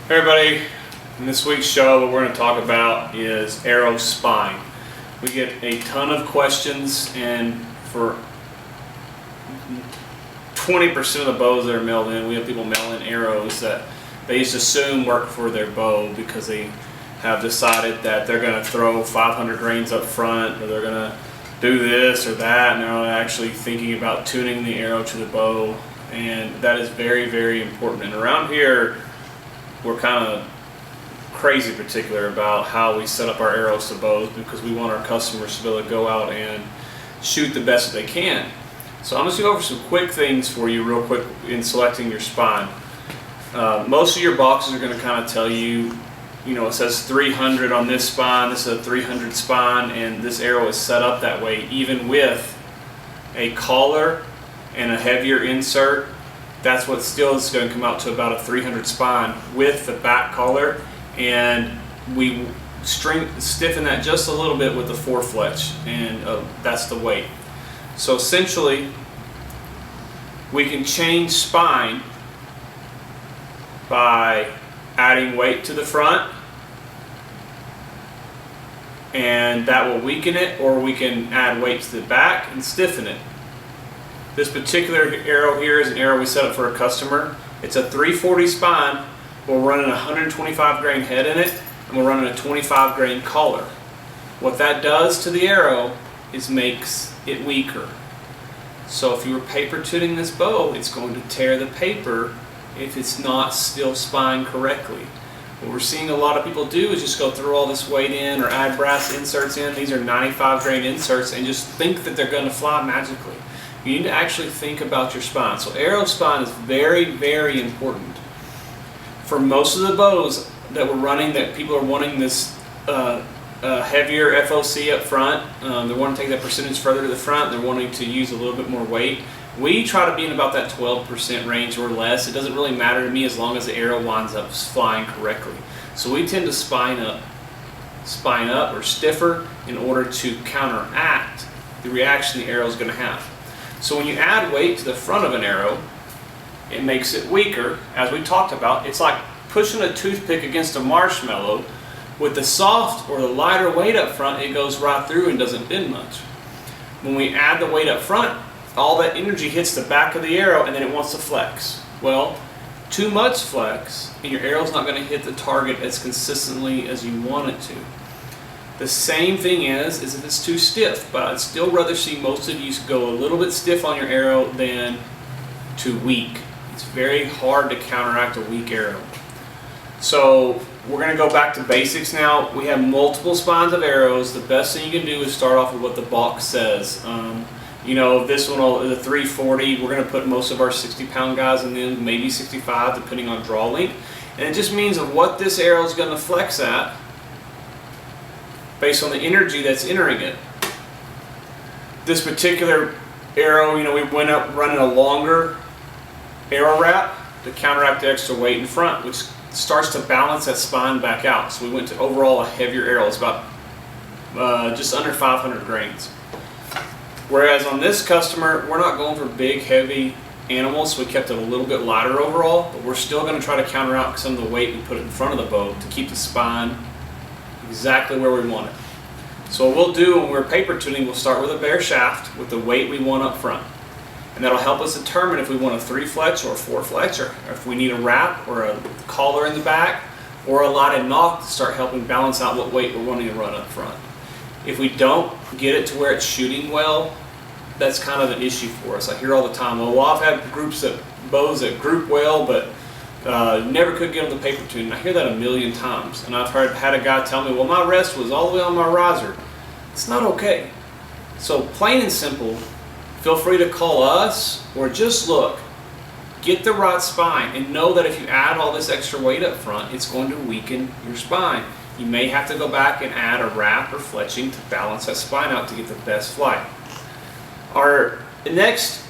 Hey everybody, in this week's show what we're going to talk about is arrow spine. We get a ton of questions, and for 20% of the bows that are mailed in, we have people mail in arrows that they just assume work for their bow because they have decided that they're going to throw 500 grains up front, or they're going to do this or that, and they're not actually thinking about tuning the arrow to the bow. And that is very, very important. And around here we're kind of crazy particular about how we set up our arrows to bows, because we want our customers to be able to go out and shoot the best that they can. So I'm just going to go over some quick things for you real quick in selecting your spine. Most of your boxes are going to kind of tell you, it says 300 on this spine, this is a 300 spine, and this arrow is set up that way even with a collar and a heavier insert. That's what still is going to come out to about a 300 spine with the back collar, and we stiffen that just a little bit with the 4 fletch, and that's the weight. So essentially we can change spine by adding weight to the front, and that will weaken it, or we can add weight to the back and stiffen it. This particular arrow here is an arrow we set up for a customer. It's a 340 spine. We're running a 125 grain head in it, and we're running a 25 grain collar. What that does to the arrow is makes it weaker. So if you were paper tuning this bow, it's going to tear the paper if it's not still spined correctly. What we're seeing a lot of people do is just go through all this weight in or add brass inserts in. These are 95 grain inserts, and just think that they're going to fly magically. You need to actually think about your spine. So arrow spine is very, very important. For most of the bows that we're running, that people are wanting this heavier FOC up front, they want to take that percentage further to the front, they're wanting to use a little bit more weight. We try to be in about that 12% range or less. It doesn't really matter to me as long as the arrow winds up flying correctly. So we tend to spine up or stiffer in order to counteract the reaction the arrow is going to have. So when you add weight to the front of an arrow, it makes it weaker. As we talked about, it's like pushing a toothpick against a marshmallow. With the soft or the lighter weight up front, it goes right through and doesn't bend much. When we add the weight up front, all that energy hits the back of the arrow, and then it wants to flex. Well, too much flex and your arrow's not going to hit the target as consistently as you want it to. The same thing is if it's too stiff, but I'd still rather see most of you go a little bit stiff on your arrow than too weak. It's very hard to counteract a weak arrow. So we're going to go back to basics now. We have multiple spines of arrows. The best thing you can do is start off with what the box says. This one is a 340. We're going to put most of our 60-pound guys in them, maybe 65, depending on draw length. And it just means of what this arrow is going to flex at based on the energy that's entering it. This particular arrow, we went up running a longer arrow wrap to counteract the extra weight in front, which starts to balance that spine back out. So we went to overall a heavier arrow. It's about just under 500 grains. Whereas on this customer, we're not going for big, heavy animals, so we kept it a little bit lighter overall, but we're still going to try to counteract some of the weight we put in front of the bow to keep the spine exactly where we want it. So what we'll do when we're paper tuning, we'll start with a bare shaft with the weight we want up front. And that'll help us determine if we want a 3 fletch or a 4 fletch, or if we need a wrap or a collar in the back or a lighted knock to start helping balance out what weight we're wanting to run up front. If we don't get it to where it's shooting well, that's kind of an issue for us. I hear all the time, well, I've had bows that group well, but never could get them to paper tune. I hear that a million times, and I've had a guy tell me, well, my rest was all the way on my riser. It's not okay. So plain and simple, feel free to call us or just look. Get the right spine, and know that if you add all this extra weight up front, it's going to weaken your spine. You may have to go back and add a wrap or fletching to balance that spine out to get the best flight. Our next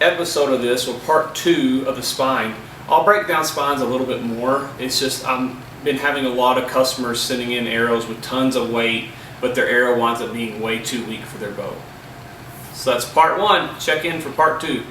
episode of this, or part 2 of the spine, I'll break down spines a little bit more. It's just I've been having a lot of customers sending in arrows with tons of weight, but their arrow winds up being way too weak for their bow. So that's part 1. Check in for part 2.